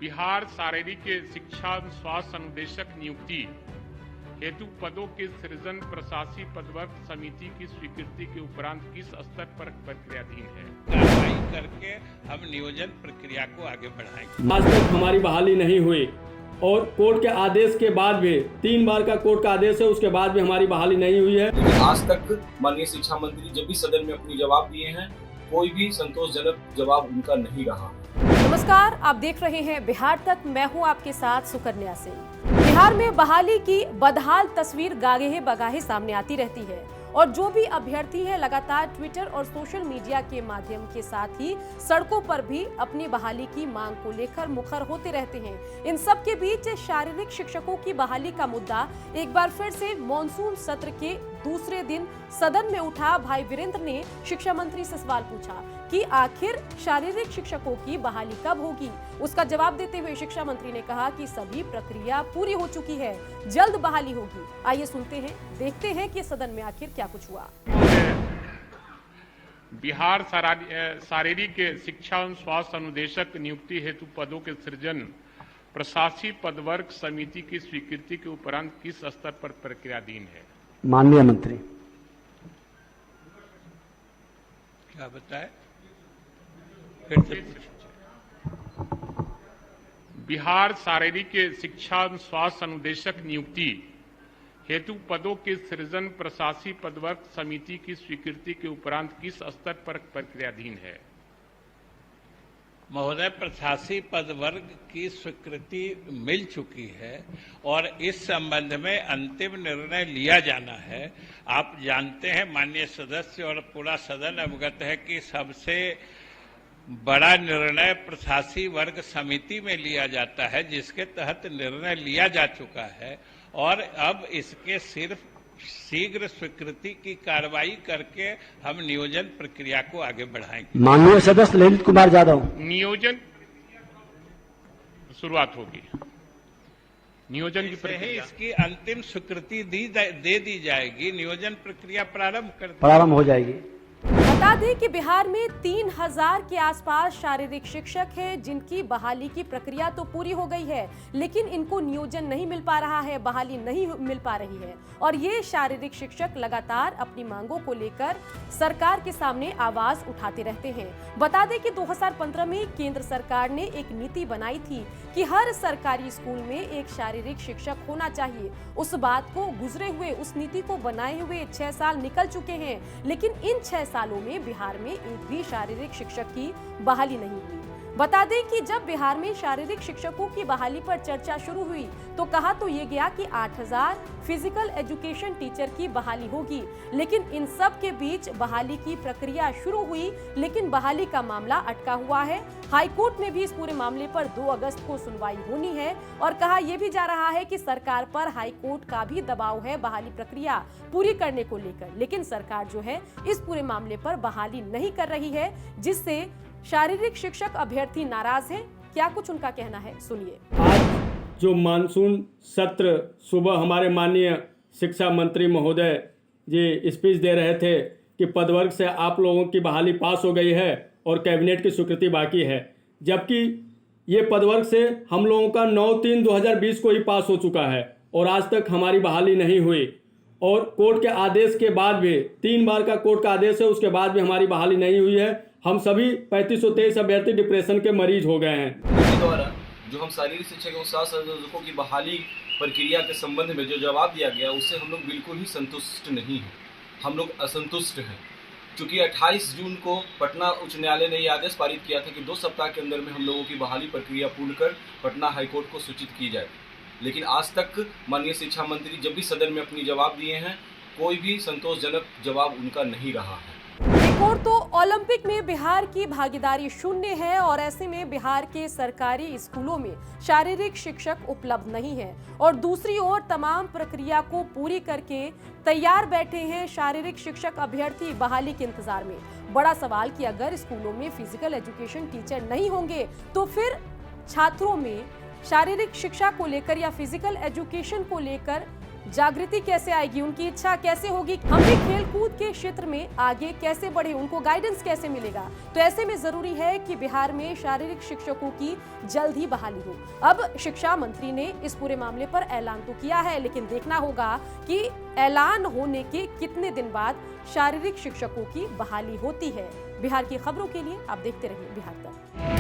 बिहार शारीरिक शिक्षा स्वास्थ्य अनुदेशक नियुक्ति हेतु पदों के सृजन प्रशासी पदवर्ग समिति की स्वीकृति के उपरांत किस स्तर पर प्रक्रियाधीन है? कार्रवाई करके हम नियोजन प्रक्रिया को आगे बढ़ाएंगे। आज तक हमारी बहाली नहीं हुई और कोर्ट के आदेश के बाद भी 3 बार का कोर्ट का आदेश है, उसके बाद भी हमारी बहाली नहीं हुई है। लेकिन आज तक माननीय शिक्षा मंत्री जब भी सदन में अपनी जवाब दिए हैं, कोई भी संतोषजनक जवाब उनका नहीं रहा। नमस्कार, आप देख रहे हैं बिहार तक। मैं हूं आपके साथ सुकन्या सिंह। बिहार में बहाली की बदहाल तस्वीर गाहे बगाहे सामने आती रहती है और जो भी अभ्यर्थी है लगातार ट्विटर और सोशल मीडिया के माध्यम के साथ ही सड़कों पर भी अपनी बहाली की मांग को लेकर मुखर होते रहते हैं। इन सब के बीच शारीरिक शिक्षकों की बहाली का मुद्दा एक बार फिर से मॉनसून सत्र के दूसरे दिन सदन में उठा। भाई वीरेंद्र ने शिक्षा मंत्री से सवाल पूछा कि आखिर शारीरिक शिक्षकों की बहाली कब होगी। उसका जवाब देते हुए शिक्षा मंत्री ने कहा कि सभी प्रक्रिया पूरी हो चुकी है, जल्द बहाली होगी। आइए सुनते हैं, देखते हैं कि सदन में आखिर क्या कुछ हुआ। बिहार शारीरिक शिक्षा एवं स्वास्थ्य अनुदेशक नियुक्ति हेतु पदों के सृजन प्रशासी पदवर्ग समिति की स्वीकृति के उपरांत किस स्तर पर प्रक्रियाधीन है? माननीय मंत्री क्या बताए? बिहार शारीरिक शिक्षा एवं स्वास्थ्य अनुदेशक नियुक्ति हेतु पदों के सृजन प्रशासी पदवर्ग समिति की स्वीकृति के उपरांत किस स्तर पर प्रक्रियाधीन है? महोदय, प्रशासी पद वर्ग की स्वीकृति मिल चुकी है और इस संबंध में अंतिम निर्णय लिया जाना है। आप जानते हैं, माननीय सदस्य और पूरा सदन अवगत है कि सबसे बड़ा निर्णय प्रशासी वर्ग समिति में लिया जाता है, जिसके तहत निर्णय लिया जा चुका है और अब इसके सिर्फ शीघ्र स्वीकृति की कार्रवाई करके हम नियोजन प्रक्रिया को आगे बढ़ाएंगे। माननीय सदस्य ललित कुमार यादव, नियोजन शुरुआत होगी। नियोजन की प्रक्रिया इसकी अंतिम स्वीकृति दे दी जाएगी, नियोजन प्रक्रिया प्रारंभ हो जाएगी। बता दें कि बिहार में 3000 के आसपास शारीरिक शिक्षक हैं जिनकी बहाली की प्रक्रिया तो पूरी हो गई है, लेकिन इनको नियोजन नहीं मिल पा रहा है, बहाली नहीं मिल पा रही है और ये शारीरिक शिक्षक लगातार अपनी मांगों को लेकर सरकार के सामने आवाज उठाते रहते हैं। बता दें कि 2015 में केंद्र सरकार ने एक नीति बनाई थी कि हर सरकारी स्कूल में एक शारीरिक शिक्षक होना चाहिए। उस बात को गुजरे हुए, उस नीति को बनाए हुए 6 साल निकल चुके हैं, लेकिन इन 6 सालों में बिहार में एक भी शारीरिक शिक्षक की बहाली नहीं हुई। बता दें कि जब बिहार में शारीरिक शिक्षकों की बहाली पर चर्चा शुरू हुई तो कहा तो ये गया कि 8000 फिजिकल एजुकेशन टीचर की बहाली होगी, लेकिन इन सब के बीच बहाली की प्रक्रिया शुरू हुई, लेकिन बहाली का मामला अटका हुआ है। हाईकोर्ट में भी इस पूरे मामले पर 2 अगस्त को सुनवाई होनी है और कहा यह भी जा रहा है कि सरकार पर हाईकोर्ट का भी दबाव है बहाली प्रक्रिया पूरी करने को लेकर, लेकिन सरकार जो है इस पूरे मामले पर बहाली नहीं कर रही है, जिससे शारीरिक शिक्षक अभ्यर्थी नाराज हैं। क्या कुछ उनका कहना है, सुनिए। आज जो मानसून सत्र सुबह हमारे माननीय शिक्षा मंत्री महोदय जी स्पीच दे रहे थे कि पदवर्ग से आप लोगों की बहाली पास हो गई है और कैबिनेट की स्वीकृति बाकी है, जबकि ये पदवर्ग से हम लोगों का 9/3/2020 को ही पास हो चुका है और आज तक हमारी बहाली नहीं हुई और कोर्ट के आदेश के बाद भी 3 बार का कोर्ट का आदेश है, उसके बाद भी हमारी बहाली नहीं हुई है। हम सभी 3523 अभ्यर्थी डिप्रेशन के मरीज हो गए हैं। द्वारा जो हम शारीरिक शिक्षक एवं स्वास्थ्य अनुदेशकों की बहाली प्रक्रिया के संबंध में जो जवाब दिया गया, उससे हम लोग बिल्कुल ही संतुष्ट नहीं हैं, हम लोग असंतुष्ट हैं। चूँकि 28 जून को पटना उच्च न्यायालय ने यह आदेश पारित किया था कि 2 सप्ताह के अंदर में हम लोगों की बहाली प्रक्रिया पूर्ण कर पटना हाईकोर्ट को सूचित की जाए, लेकिन आज तक माननीय शिक्षा मंत्री जब भी सदन में अपनी जवाब दिए हैं, कोई भी संतोषजनक जवाब उनका नहीं रहा है। एक और तो ओलंपिक में बिहार की भागीदारी शून्य है और ऐसे में बिहार के सरकारी स्कूलों में शारीरिक शिक्षक उपलब्ध नहीं है और दूसरी ओर तमाम प्रक्रिया को पूरी करके तैयार बैठे हैं शारीरिक शिक्षक अभ्यर्थी बहाली के इंतजार में। बड़ा सवाल कि अगर स्कूलों में फिजिकल एजुकेशन टीचर नहीं होंगे तो फिर छात्रों में शारीरिक शिक्षा को लेकर या फिजिकल एजुकेशन को लेकर जागृति कैसे आएगी, उनकी इच्छा कैसे होगी, हम भी खेलकूद के क्षेत्र में आगे कैसे बढ़े, उनको गाइडेंस कैसे मिलेगा। तो ऐसे में जरूरी है कि बिहार में शारीरिक शिक्षकों की जल्द ही बहाली हो। अब शिक्षा मंत्री ने इस पूरे मामले पर ऐलान तो किया है, लेकिन देखना होगा कि ऐलान होने के कितने दिन बाद शारीरिक शिक्षकों की बहाली होती है। बिहार की खबरों के लिए आप देखते रहिए बिहार तक।